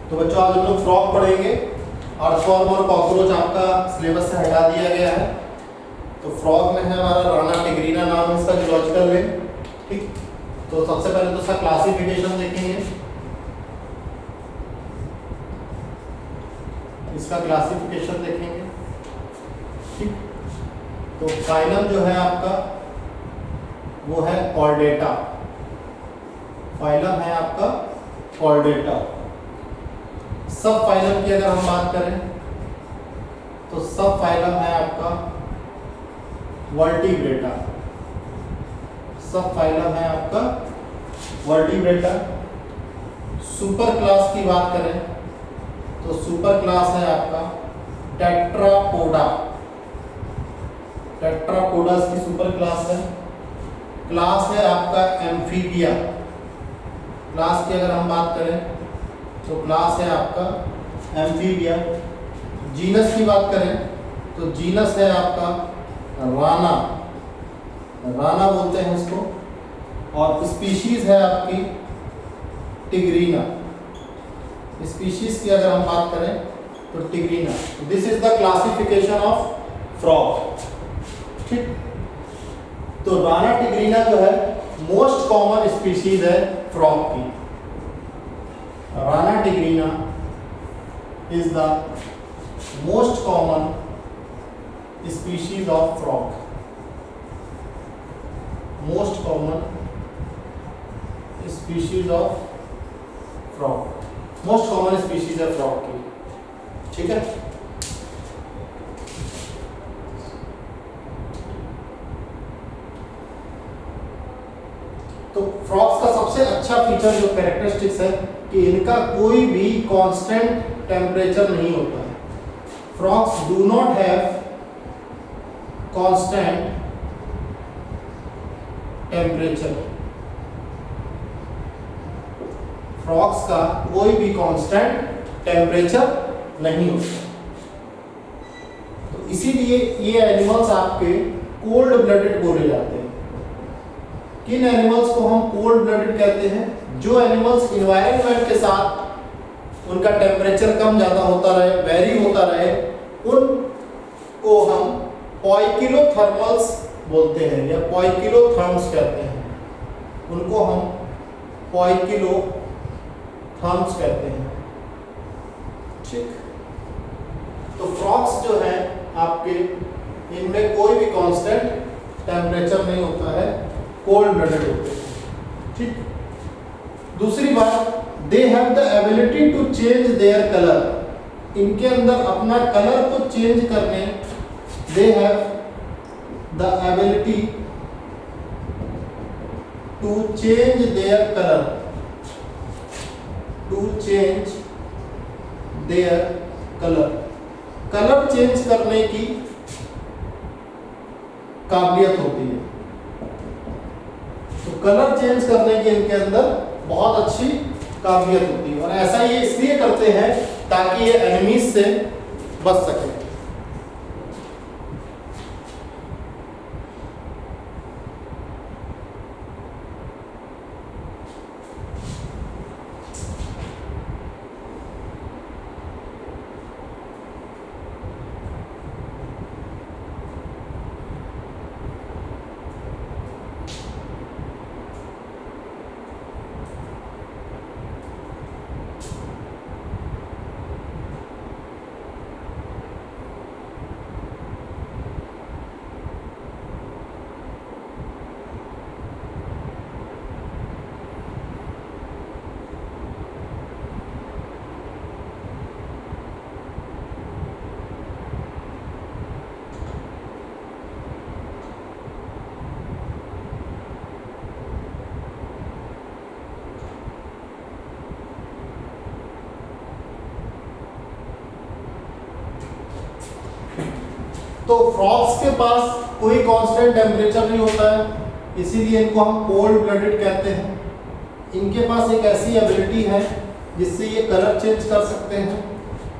तो बच्चों आज हम लोग फ्रॉग पढ़ेंगे। अर्थवर्म और कॉकरोच आपका सिलेबस से हटा दिया गया है। तो फ्रॉग में है हमारा राना टिग्रीना नाम है इसका जूलॉजिकल नेम। ठीक, तो सबसे पहले तो इसका क्लासिफिकेशन देखेंगे। इसका क्लासिफिकेशन देखेंगे। ठीक, तो फाइलम जो है आपका वो है कॉर्डेटा। फाइलम है आपका कॉर्डेटा। सब फाइलम की अगर हम बात करें तो सब फाइलम है आपका वर्टिब्रेटा। सब फाइलम है आपका वर्टिब्रेटा। सुपर क्लास की बात करें तो सुपर क्लास है आपका टेट्रापोडा। टेट्रापोडास की सुपर क्लास है। क्लास है आपका एम्फीबिया। क्लास की अगर हम बात करें तो क्लास है आपका एम्फीबिया। जीनस की बात करें तो जीनस है आपका राना। राना बोलते हैं इसको। और स्पीशीज है आपकी टिग्रीना। स्पीशीज की अगर हम बात करें तो tigrina. This is the classification of frog. ठीक, तो राना टिग्रीना जो है मोस्ट कॉमन स्पीशीज है फ्रॉग की। Rana tigrina is the most common species of frog. Most common species of frog. Most common species है फ्रॉग की। ठीक है, तो फ्रॉग्स का सबसे अच्छा फीचर जो कैरेक्टरिस्टिक्स है कि इनका कोई भी कांस्टेंट टेम्परेचर नहीं होता है। Frogs do not have constant temperature. Frogs का कोई भी कांस्टेंट टेम्परेचर नहीं होता। तो इसीलिए ये एनिमल्स आपके कोल्ड ब्लडेड बोले जाते हैं। किन एनिमल्स को हम कोल्ड ब्लडेड कहते हैं? जो एनिमल्स इन्वायरमेंट के साथ उनका टेम्परेचर कम ज़्यादा होता रहे, वेरी होता रहे, उनको हम पॉइकिलोथर्मल्स बोलते हैं या पॉइकिलोथर्म्स कहते हैं। उनको हम पॉइकिलोथर्म्स कहते हैं। ठीक, तो फ्रॉग्स जो है आपके इनमें कोई भी कांस्टेंट टेम्परेचर नहीं होता है, कोल्ड ब्लडेड होते हैं। ठीक, दूसरी बात, they have the ability to change their colour. इनके अंदर अपना कलर को चेंज करने, they have the ability to change their colour. To change their colour. Colour change करने की काबिलियत होती है। तो कलर चेंज करने की इनके अंदर बहुत अच्छी काबिलियत होती है और ऐसा ये इसलिए करते हैं ताकि ये एनिमीज से बच सके। तो फ्रॉग्स के पास कोई कांस्टेंट टेम्परेचर नहीं होता है, इसीलिए इनको हम कोल्ड ब्लडेड कहते हैं। इनके पास एक ऐसी एबिलिटी है जिससे ये कलर चेंज कर सकते हैं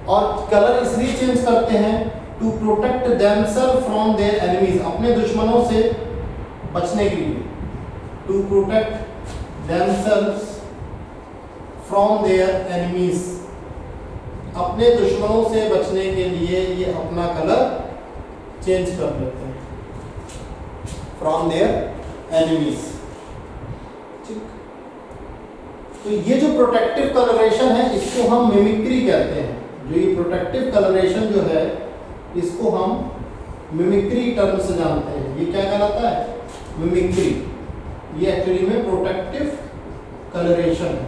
और कलर इसलिए चेंज करते हैं to protect themselves from their enemies, अपने दुश्मनों से बचने के लिए, to protect themselves from their enemies, अपने दुश्मनों से बचने के लिए ये अपना कलर चेंज कर लेते हैं फ्रॉम देयर एनिमीज। ठीक, तो ये जो प्रोटेक्टिव कलरेशन है इसको हम मिमिक्री कहते हैं। जो ये प्रोटेक्टिव कलरेशन जो है इसको हम मिमिक्री टर्म से जानते हैं। ये क्या कहलाता है? मिमिक्री। ये एक्चुअली में प्रोटेक्टिव कलरेशन है।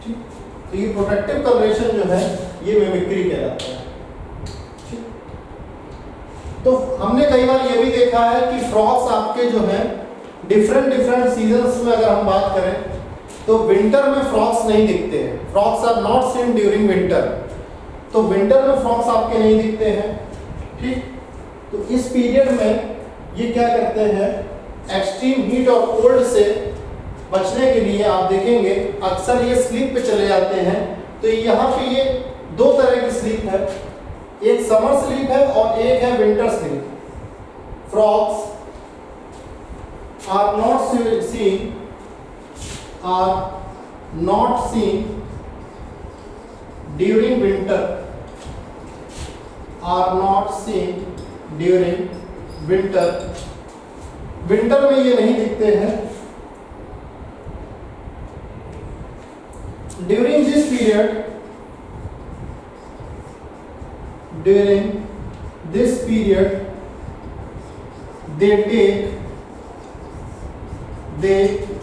ठीक, तो ये प्रोटेक्टिव कलरेशन जो है ये मिमिक्री कहलाता है। ठीक, तो हमने कई बार ये भी देखा है कि फ्रॉग्स आपके जो है डिफरेंट सीजन्स में अगर हम बात करें तो विंटर में फ्रॉग्स नहीं दिखते हैं। Frogs are not seen during winter. तो विंटर में फ्रॉग्स आपके नहीं दिखते हैं। ठीक, तो इस पीरियड में ये क्या करते हैं, एक्सट्रीम हीट और कोल्ड से बचने के लिए आप देखेंगे अक्सर ये स्लीप पे चले जाते हैं। तो यहाँ पे ये दो तरह की स्लीप है, एक समर स्लीप है और एक है winter sleep. Frogs are not seen during winter, are not seen during winter। Winter में ये नहीं दिखते हैं। during this period they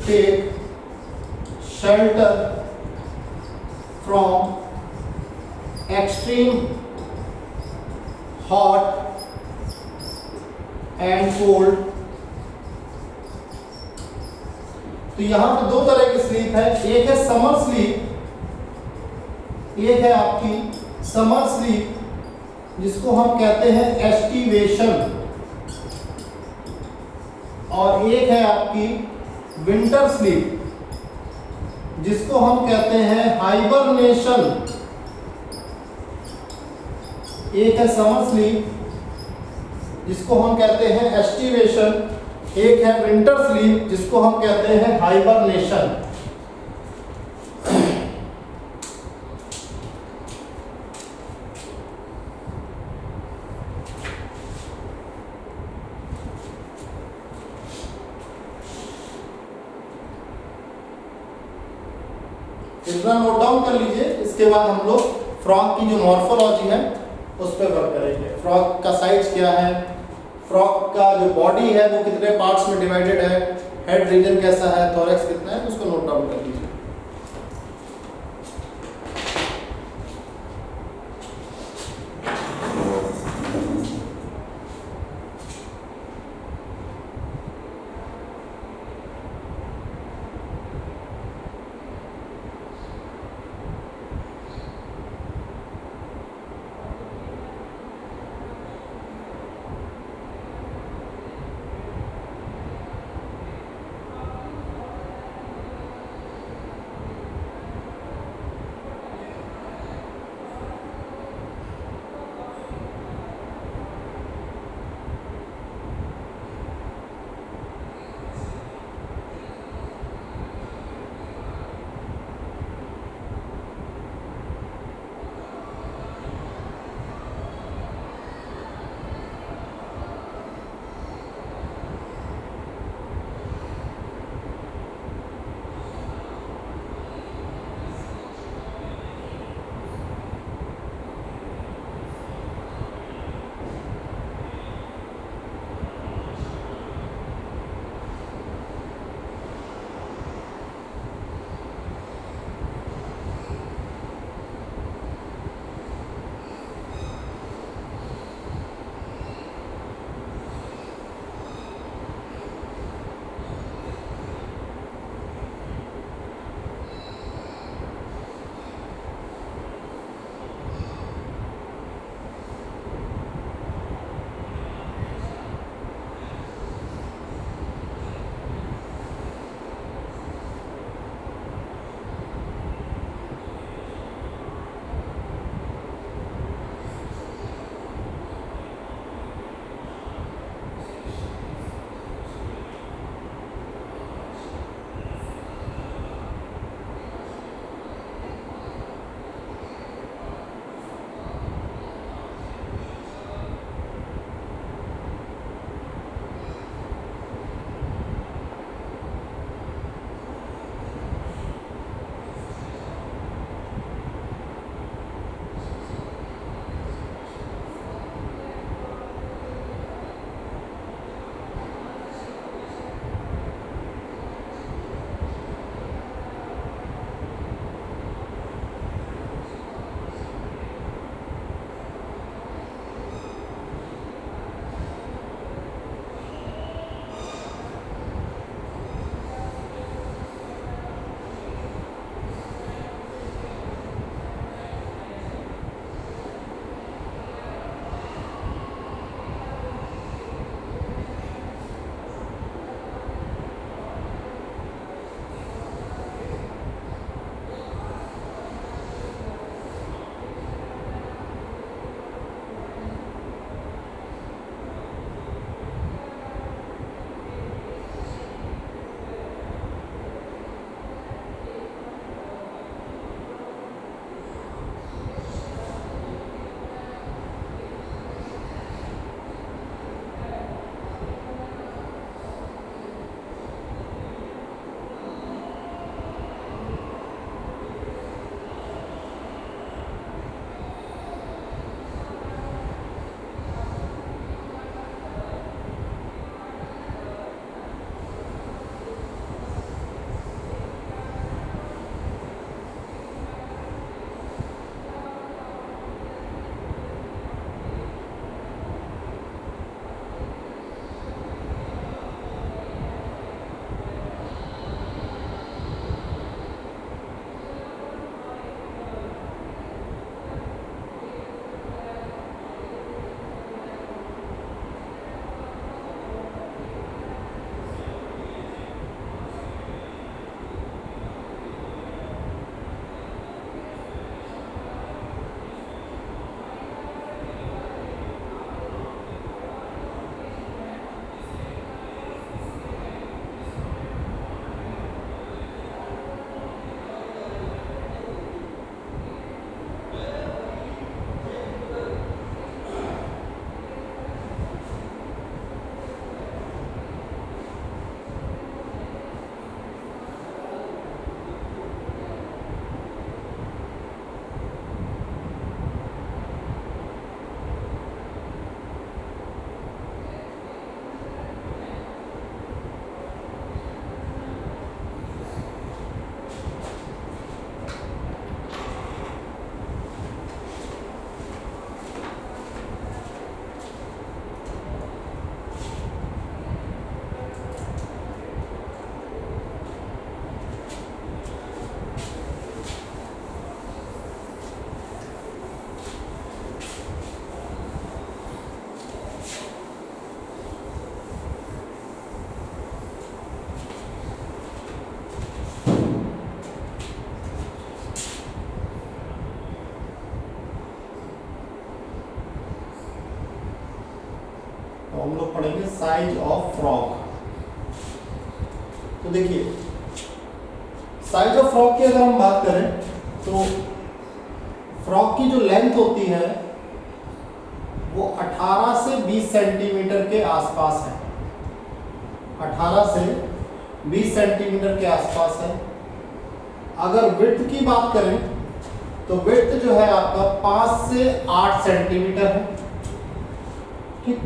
take shelter from extreme hot and cold। तो यहां पे दो तरह की स्लीप है, एक है समर स्लीप, एक है आपकी समर स्लीप जिसको हम कहते हैं एस्टिवेशन, और एक है आपकी विंटर स्लीप जिसको हम कहते हैं हाइबरनेशन। एक है समर स्लीप जिसको हम कहते हैं एस्टिवेशन, एक है विंटर स्लीप जिसको हम कहते हैं हाइबरनेशन। इतना नोट डाउन कर लीजिए। इसके बाद हम लोग फ्रॉग की जो मॉर्फोलॉजी है उस पर वर्क करेंगे। फ्रॉग का साइज क्या है, फ्रॉग का जो बॉडी है वो कितने पार्ट्स में डिवाइडेड है, हेड रीजन कैसा है, थोरैक्स कितना है, उसको नोट डाउन कर लीजिए। हम लोग पढ़ेंगे साइज ऑफ फ्रॉक। तो देखिए साइज ऑफ फ्रॉक की अगर हम बात करें तो फ्रॉक की जो लेंथ होती है वो 18 से 20 सेंटीमीटर के आसपास है। 18 से 20 सेंटीमीटर के आसपास है। अगर विड्थ की बात करें तो विड्थ जो है आपका 5 से 8 सेंटीमीटर है। ठीक,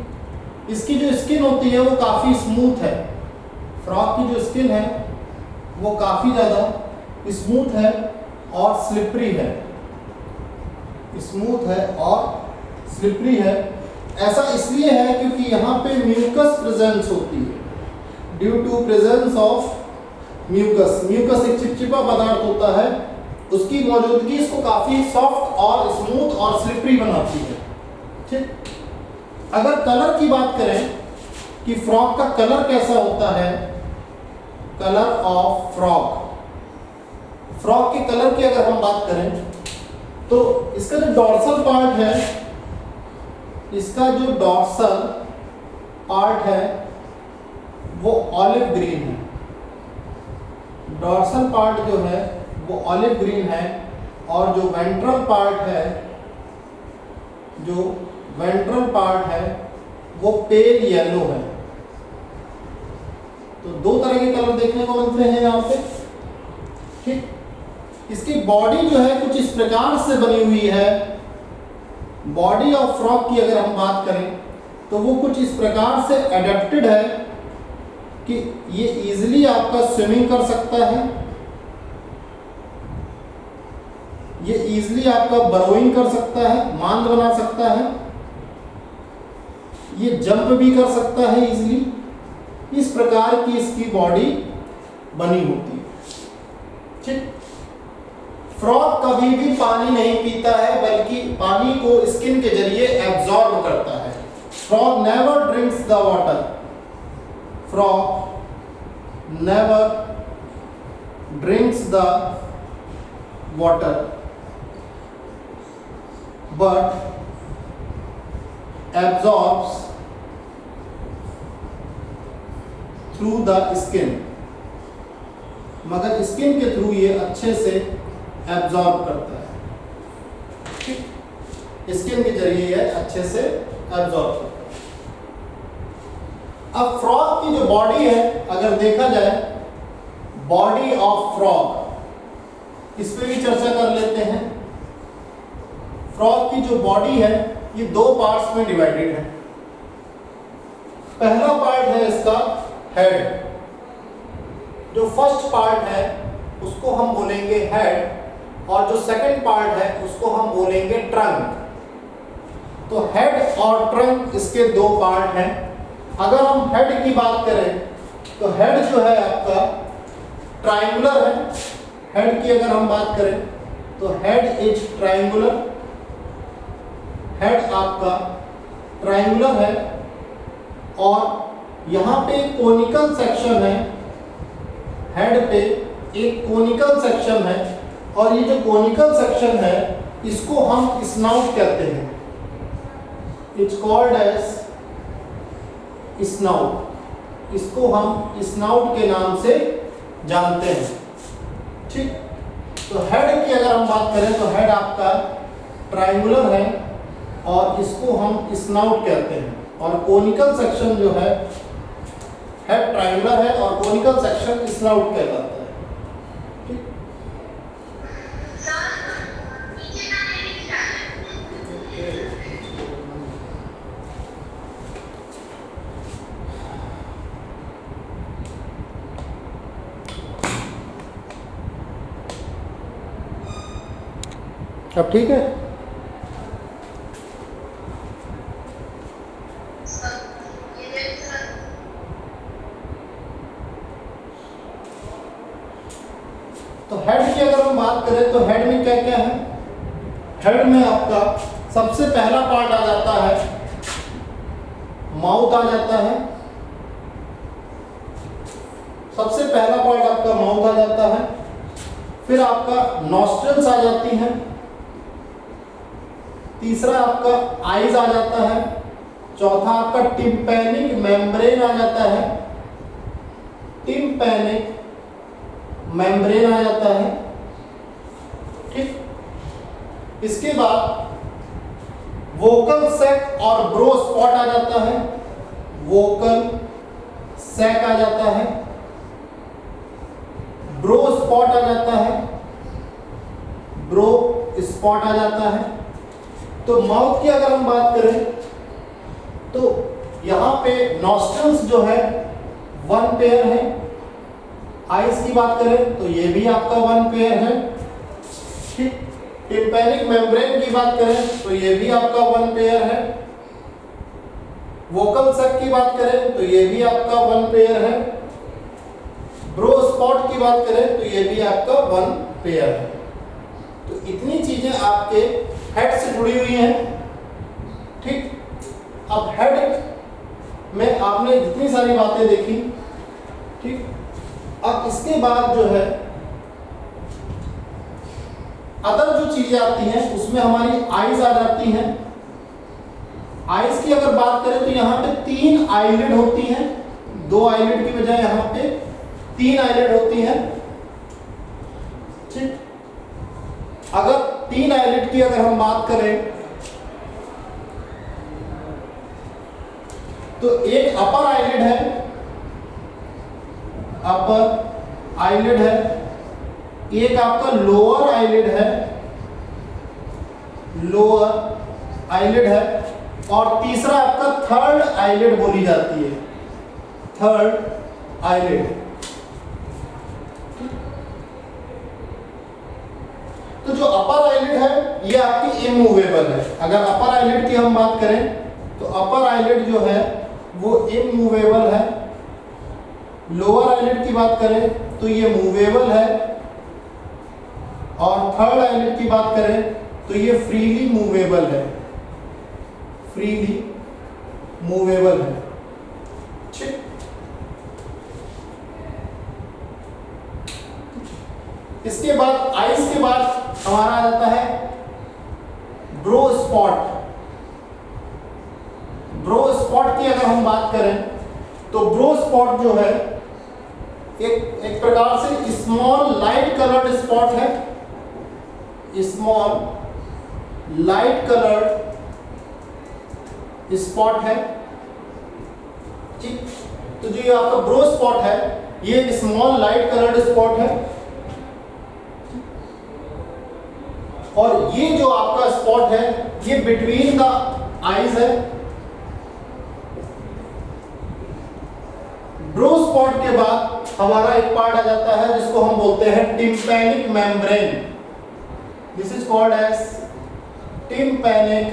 इसकी जो स्किन होती है वो काफ़ी स्मूथ है। फ्रॉक की जो स्किन है वो काफ़ी ज़्यादा स्मूथ है और स्लिपरी है। स्मूथ है और स्लिपरी है। ऐसा इसलिए है क्योंकि यहाँ पे म्यूकस प्रेजेंस होती है। Due to presence of mucus, mucus एक चिपचिपा पदार्थ होता है, उसकी मौजूदगी इसको काफ़ी सॉफ्ट और स्मूथ और स्लिपरी बनाती है। ठीक, अगर कलर की बात करें कि फ्रॉक का कलर कैसा होता है, कलर ऑफ फ्रॉक, फ्रॉक के कलर की अगर हम बात करें तो इसका जो डॉर्सल पार्ट है, इसका जो डॉर्सल पार्ट है वो ऑलिव ग्रीन है। डॉर्सल पार्ट जो है वो ऑलिव ग्रीन है और जो वेंट्रल पार्ट है, जो वेंट्रल पार्ट है वो पेल येलो है। तो दो तरह के कलर देखने को मिलते हैं यहाँ पे। ठीक, इसकी बॉडी जो है कुछ इस प्रकार से बनी हुई है। बॉडी ऑफ फ्रॉक की अगर हम बात करें तो वो कुछ इस प्रकार से एडेप्टेड है कि ये इजीली आपका स्विमिंग कर सकता है, ये इजीली आपका बरोइंग कर सकता है, मांद बना सकता है, ये जंप भी कर सकता है इजीली। इस प्रकार की इसकी बॉडी बनी होती है। ठीक, फ्रॉक कभी भी पानी नहीं पीता है बल्कि पानी को स्किन के जरिए एब्जॉर्ब करता है। Frock never drinks the water, frock never drinks the water but absorbs through the skin, मगर स्किन के थ्रू ये अच्छे से एब्जॉर्ब करता है। ठीक, स्किन के जरिए ये अच्छे से एब्जॉर्ब करता है। अब फ्रॉक की जो बॉडी है अगर देखा जाए, बॉडी ऑफ फ्रॉक, इस पे भी चर्चा कर लेते हैं। फ्रॉक की जो बॉडी है ये दो पार्ट्स में डिवाइडेड है। पहला पार्ट है इसका हेड। जो फर्स्ट पार्ट है उसको हम बोलेंगे हेड और जो सेकंड पार्ट है उसको हम बोलेंगे ट्रंक। तो हेड और ट्रंक इसके दो पार्ट हैं। अगर हम हेड की बात करें तो हेड जो है आपका ट्रायंगुलर है। हेड की अगर हम बात करें तो हेड इज ट्रायंगुलर, हेड आपका ट्रायंगुलर है और यहाँ पे कोनिकल सेक्शन है। हेड पे एक कोनिकल सेक्शन है और ये जो कोनिकल सेक्शन है इसको हम स्नाउट कहते हैं। इट्स कॉल्ड एज स्नाउट, इसको हम स्नाउट के नाम से जानते हैं। ठीक, तो हेड की अगर हम बात करें तो हेड आपका ट्रायंगुलर है और इसको हम स्नाउट कहते हैं और कोनिकल सेक्शन जो है, हेड ट्रायंगुलर है और कोनिकल सेक्शन स्नाउट कहलाता है। ठीक, अब ठीक है। तो हेड की अगर हम बात करें तो हेड में क्या क्या है? हेड में आपका सबसे पहला पार्ट आ जाता है माउथ आ जाता है। सबसे पहला पार्ट आपका माउथ आ जाता है, फिर आपका नॉस्ट्रल्स आ जाती हैं, तीसरा आपका आईज आ जाता है, चौथा आपका टिम्पैनिक मेम्ब्रेन आ जाता है, टिम्पैनिक मेम्ब्रेन आ जाता है। ठीक। इसके बाद वोकल सैक और ब्रो स्पॉट आ जाता है, वोकल सैक आ जाता है, ब्रो स्पॉट आ जाता है, ब्रो स्पॉट आ जाता है। तो माउथ की अगर हम बात करें तो यहां पे नॉस्ट्रल्स जो है 1 पेयर है, आईज की बात करें तो ये भी आपका 1 पेयर है। ठीक। टिम्पैनिक मेम्ब्रेन की बात करें तो ये भी आपका 1 पेयर है। वोकल सैक की बात करें तो ये भी आपका 1 पेयर है। ब्रो स्पॉट की बात करें तो ये भी आपका 1 पेयर है। तो इतनी चीजें आपके हेड से जुड़ी हुई हैं। ठीक। अब हेड में आपने जितनी सारी बातें देखी, ठीक, अब इसके बाद जो है अदर जो चीजें आती हैं उसमें हमारी आईज आ जाती हैं। आईज की अगर बात करें तो यहाँ पे 3 आईलिड होती हैं, 2 आईलिड की बजाय यहाँ पे 3 आईलिड होती हैं। ठीक। अगर 3 आईलिड की अगर हम बात करें तो एक अपर आईलिड है, अपर आईलिड है, एक आपका लोअर आईलिड है, लोअर आईलिड है, और तीसरा आपका थर्ड आईलिड बोली जाती है, थर्ड आईलिड। तो जो अपर आईलिड है ये आपकी इमूवेबल है। अगर अपर आईलिड की हम बात करें तो अपर आईलिड जो है वो इमूवेबल है। लोअर आईलिड की बात करें तो ये मूवेबल है, और थर्ड आईलिड की बात करें तो ये फ्रीली मूवेबल है, फ्रीली मूवेबल है। ठीक। इसके बाद आईज के बाद हमारा आ जाता है ब्रो स्पॉट। ब्रो स्पॉट की अगर हम बात करें तो ब्रो स्पॉट जो है एक प्रकार से स्मॉल लाइट कलर्ड स्पॉट है, स्मॉल लाइट कलर्ड स्पॉट है। ठीक। तो जो ये आपका ब्रो स्पॉट है ये स्मॉल लाइट कलर्ड स्पॉट है, और ये जो आपका स्पॉट है ये बिटवीन द आईज है। ब्रो स्पॉट के बाद हमारा एक पार्ट आ जाता है जिसको हम बोलते हैं tympanic membrane. This is called as tympanic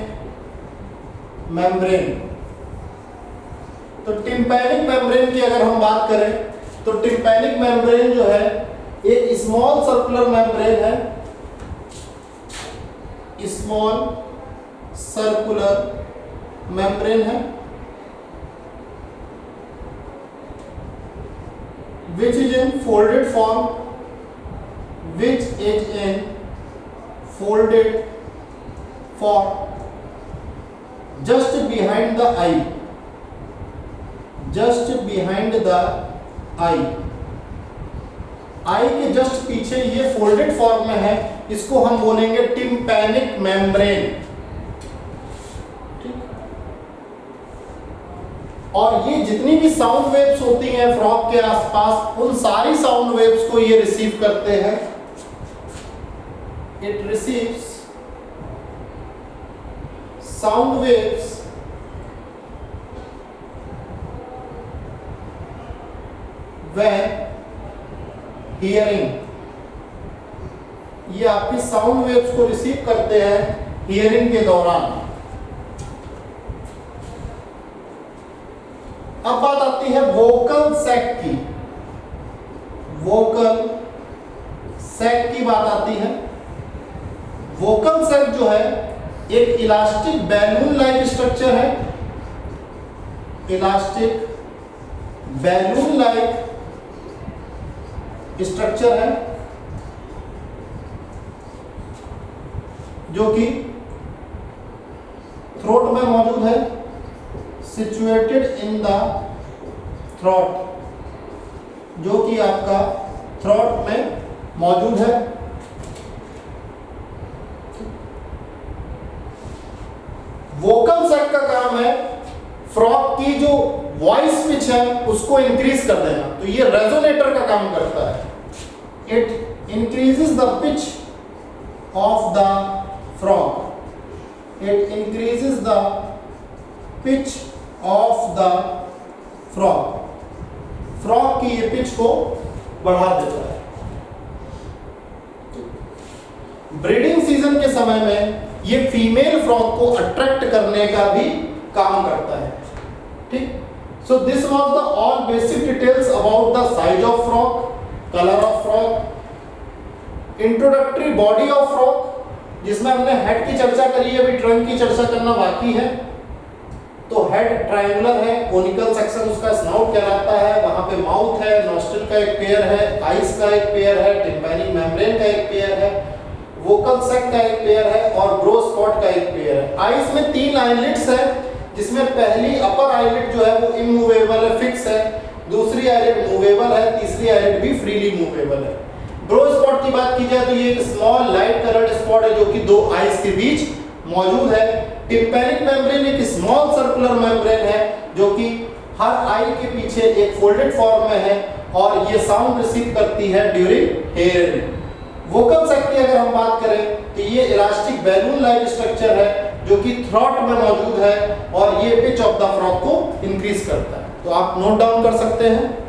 membrane. तो टिम्पैनिक मेम्ब्रेन की अगर हम बात करें तो टिम्पैनिक मेम्ब्रेन जो है एक स्मॉल सर्कुलर मेम्ब्रेन है, स्मॉल सर्कुलर मेम्ब्रेन है, which is in folded form, which is in folded form just behind the eye, just behind the eye, आई के जस्ट पीछे ये फोल्डेड फॉर्म में है, इसको हम बोलेंगे टिम्पैनिक मेम्ब्रेन। ठीक। और ये जितनी भी साउंड वेव्स होती हैं फ्रॉग के आसपास उन सारी साउंड वेव्स को ये रिसीव करते हैं। It receives sound waves when hearing, ये आपकी साउंड वेव्स को रिसीव करते हैं हियरिंग के दौरान। अब बात आती है वोकल सैक की। वोकल सैक की बात आती है। वोकल सैक जो है एक इलास्टिक बैलून लाइक स्ट्रक्चर है, इलास्टिक बैलून लाइक स्ट्रक्चर है जो कि थ्रोट में मौजूद है। सिचुएटेड इन द थ्रोट, जो कि आपका थ्रोट में मौजूद है। वोकल सैक का काम है फ्रॉग की जो वॉइस पिच है उसको इंक्रीज कर देना, तो ये रेजोनेटर का काम करता है। It increases the pitch of the frog, it increases the pitch of the frog, frog की ये पिच को बढ़ा देता है। ब्रीडिंग सीजन के समय में ये फीमेल फ्रॉग को अट्रैक्ट करने का भी काम करता है। ठीक, so this was the all basic details about the size of frog, colour of frog, introductory body of frog जिसमें हमने हेड की चर्चा करी है, अभी ट्रंक की चर्चा करना बाकी है। तो हेड ट्रायंगुलर है, कोनिकल सेक्शन उसका स्नाउट कहलाता है, वहां पे माउथ है, नॉस्ट्रिल का एक पेयर है, आईज का एक पेयर है, टिम्पैनिक मेम्ब्रेन का एक पेयर है, वोकल सैक का एक पेयर है और ब्रो स्पॉट का एक पेयर है। आईज में 3 आईलिड्स है, जिसमें पहली अपर आईलिड जो है वो इमूवेबल है, फिक्स है, दूसरी आईलिड मूवेबल है, तीसरी आईलिड भी फ्रीली मूवेबल है। ब्रो स्पॉट की बात की जाए तो ये एक स्मॉल लाइट कलर्ड स्पॉट है जो कि 2 आईज के बीच मौजूद है। टिम्पैनिक मेम्ब्रेन एक स्मॉल सर्कुलर मेम्ब्रेन है जो कि हर आई के पीछे एक फोल्डेड फॉर्म में है और ये साउंड रिसीव करती है ड्यूरिंग हेयरिंग। वोकल सैक की अगर हम बात करें तो ये इलास्टिक बैलून लाइक स्ट्रक्चर है जो कि थ्रोट में मौजूद है और ये पिच ऑफ द फ्रॉग को इंक्रीज करता है। तो आप नोट डाउन कर सकते हैं।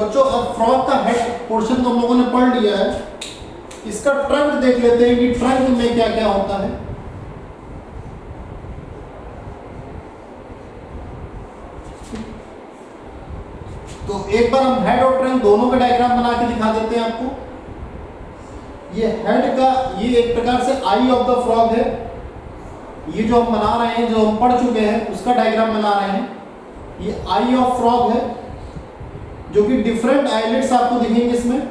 बच्चों अब फ्रॉक का हेड पोर्शन तो हम लोगों ने पढ़ लिया है, इसका ट्रंक देख लेते हैं कि ट्रंक में क्या क्या होता है। तो एक बार हम हेड और ट्रंक दोनों का डायग्राम बना के दिखा देते हैं आपको। ये हेड का, ये एक प्रकार से आई ऑफ द फ्रॉग है, ये जो हम बना रहे हैं, जो हम पढ़ चुके हैं उसका डायग्राम बना रहे हैं। ये आई ऑफ फ्रॉग है, जो कि डिफरेंट आइलेट्स आपको दिखेंगे इसमें,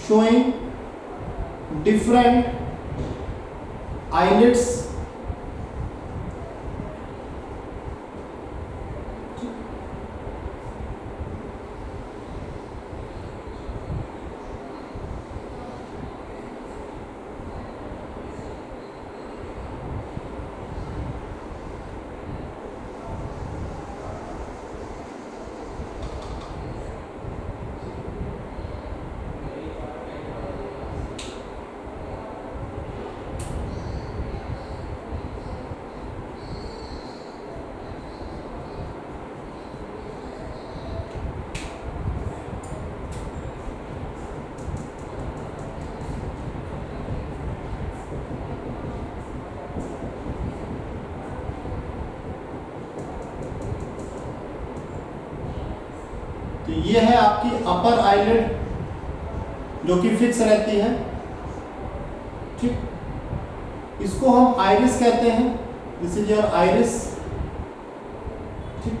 शोइंग डिफरेंट आइलेट्स। तो ये है आपकी अपर आईलिड जो कि फिक्स रहती है, ठीक। इसको हम आइरिस कहते हैं, दिस इज योर आइरिस, ठीक।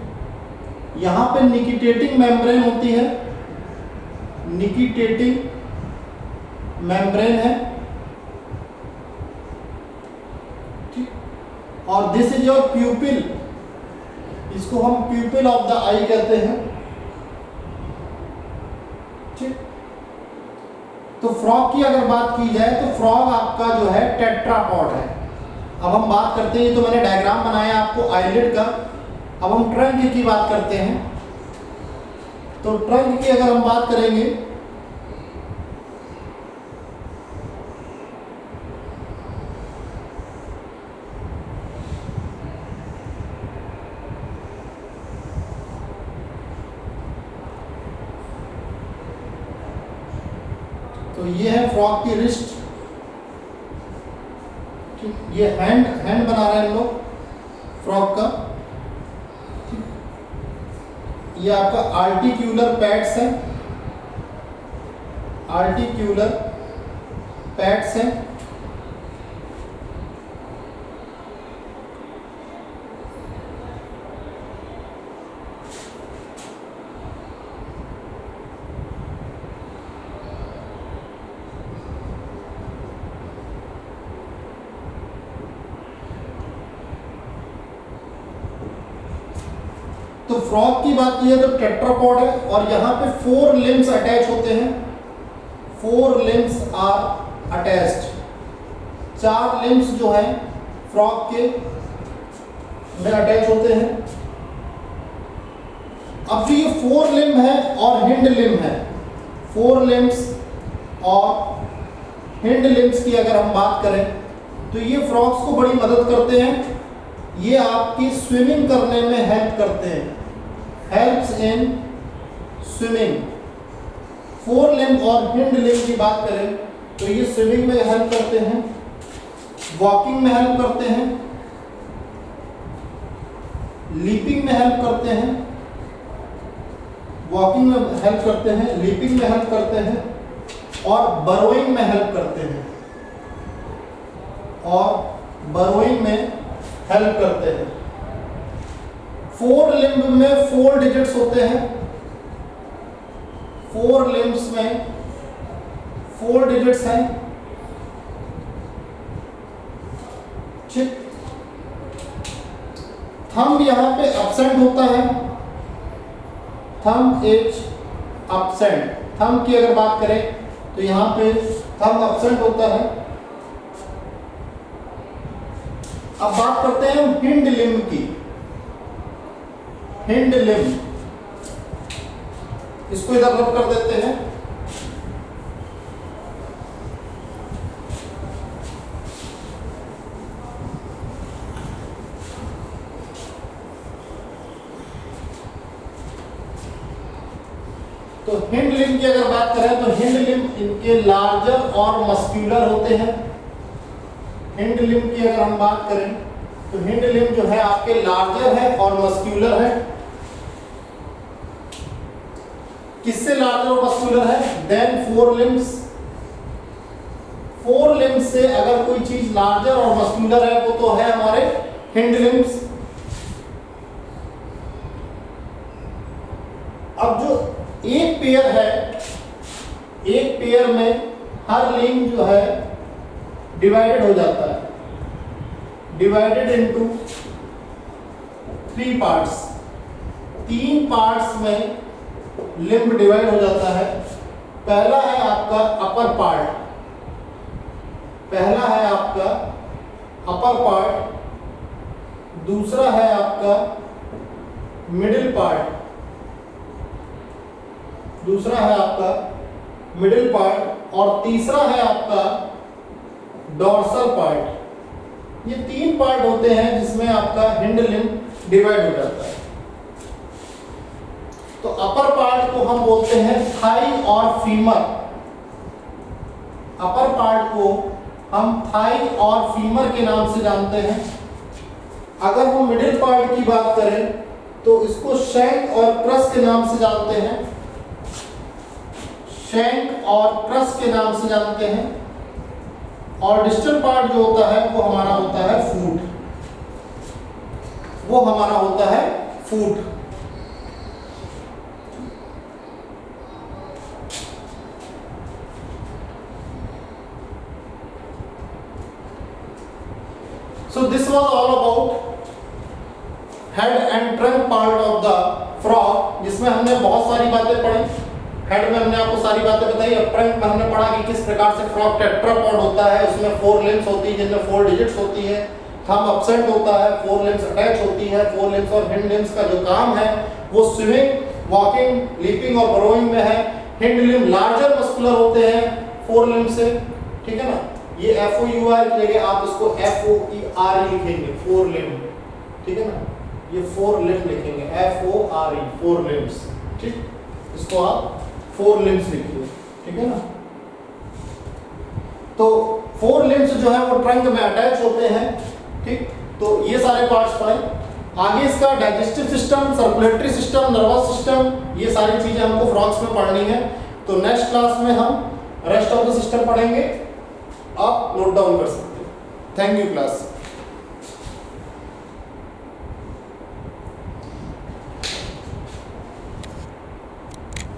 यहां पे निकिटेटिंग मेम्ब्रेन होती है, निकिटेटिंग मेम्ब्रेन है, ठीक। और दिस इज योर प्यूपिल, इसको हम प्यूपिल ऑफ द आई कहते हैं, ठीक। तो फ्रॉग की अगर बात की जाए तो फ्रॉग आपका जो है टेट्रापॉड है। अब हम बात करते हैं, तो मैंने डायग्राम बनाया आपको आइलिड का। अब हम ट्रंक की बात करते हैं। तो ट्रंक की अगर हम बात करेंगे, तो ये है फ्रॉग की रिस्ट, ठीक। ये हैंड बना रहे हैं हम लोग फ्रॉग का, ठीक। ये आपका आर्टिक्यूलर पैड्स है, आर्टिक्यूलर पैड्स है, तो फ्रॉग की बात की है तो टेट्रापॉड है, और यहाँ पे 4 लिम्स अटैच होते हैं, 4 लिम्स आर अटैच्ड, 4 लिम्स जो हैं फ्रॉग के में अटैच होते हैं। अब ये 4 लिम्ब है और हिंड लिम्ब है, 4 लिम्स और हिंड लिम्स की अगर हम बात करें तो ये फ्रॉग्स को बड़ी मदद करते हैं, ये आपकी स्विमिंग करने में हेल्प करते हैं, हेल्प्स इन स्विमिंग। 4 लिम्ब और हिंड लिम्ब की बात करें तो ये स्विमिंग में हेल्प करते हैं, वॉकिंग में हेल्प करते हैं, लीपिंग में हेल्प करते हैं, वॉकिंग में हेल्प करते हैं, लीपिंग में हेल्प करते हैं, और बरोइंग में हेल्प करते हैं, और बरोइंग में हेल्प करते हैं। 4 लिम्ब में 4 डिजिट्स होते हैं, 4 लिम्ब्स में 4 डिजिट्स हैं, ठीक। थंब यहां पे एब्सेंट होता है, थंब इज एब्सेंट। थंब की अगर बात करें तो यहां पे थंब एब्सेंट होता है। अब बात करते हैं हिंड लिम्ब की, हिंड लिम्ब, इसको इधर रब कर देते हैं। तो तो हिंड लिम्ब की अगर बात करें तो हिंड लिम्ब इनके लार्जर और मस्क्यूलर होते हैं। हिंड लिम्ब की अगर हम बात करें तो हिंड लिम्ब जो है आपके लार्जर है और मस्क्यूलर है। किससे लार्जर और मस्क्यूलर है? Then four limbs. Four limbs से अगर कोई चीज लार्जर और मस्क्यूलर है वो तो है हमारे हिंड लिम्ब्स। अब जो एक पेयर है, एक पेयर में हर लिम्ब जो है डिवाइडेड हो जाता है, डिवाइडेड इनटू 3 पार्ट्स। 3 पार्ट्स में लिम्ब डिवाइड हो जाता है। पहला है आपका अपर पार्ट, पहला है आपका अपर पार्ट, दूसरा है आपका मिडिल पार्ट, दूसरा है आपका मिडिल पार्ट और तीसरा है आपका डॉर्सल पार्ट। ये 3 पार्ट होते हैं जिसमें आपका हिंड लिम्ब डिवाइड हो जाता है। तो अपर पार्ट को हम बोलते हैं थाई और फीमर। अपर पार्ट को हम थाई और फीमर के नाम से जानते हैं। अगर हम मिडिल पार्ट की बात करें तो इसको शैंक और क्रस के नाम से जानते हैं, शैंक और क्रस के नाम से जानते हैं। और डिस्टल पार्ट जो होता है वो हमारा होता है फूट, वो हमारा होता है फूट। So this was all about head and trunk part of the frog, जिसमें हमने बहुत सारी बातें पढ़ी। हेड में हमने आपको सारी बातें बताई। अब ट्रंक में हमने पढ़ा कि किस प्रकार से फ्रॉग टेट्रापॉड होता है, उसमें 4 लिम्ब्स होती है जिनमें 4 डिजिट्स होती है। थंब एब्सेंट होता है, 4 लिम्ब्स अटैच होती है। 4 लिम्ब्स और हिंड लिम्ब्स का जो काम है वो स्विमिंग, वॉकिंग, लीपिंग और बरोइंग में है। हिंड लिम्ब लार्जर मस्कुलर होते हैं 4 लिम्ब से, ठीक है ना। ये FOUR की जगह आप इसको FOERE लिखेंगे, 4 लिम्ब, ठीक है ना। ये 4 लिम्ब लिखेंगे, FORE 4 लिम्ब्स, ठीक। इसको आप 4 लिम्ब्स लिखिए, ठीक है ना। तो 4 लिम्ब्स जो है वो ट्रंक में अटैच होते हैं, ठीक। तो ये सारे पार्ट्स पढ़े। आगे इसका digestive system, circulatory system, nervous system, ये सारी चीजें हमको फ्रॉग्स में पढ़नी है। तो नेक्स्ट क्लास में हम रेस्ट ऑफ द सिस्टम पढ़ेंगे। आप नोट डाउन कर सकते हैं। Thank you class.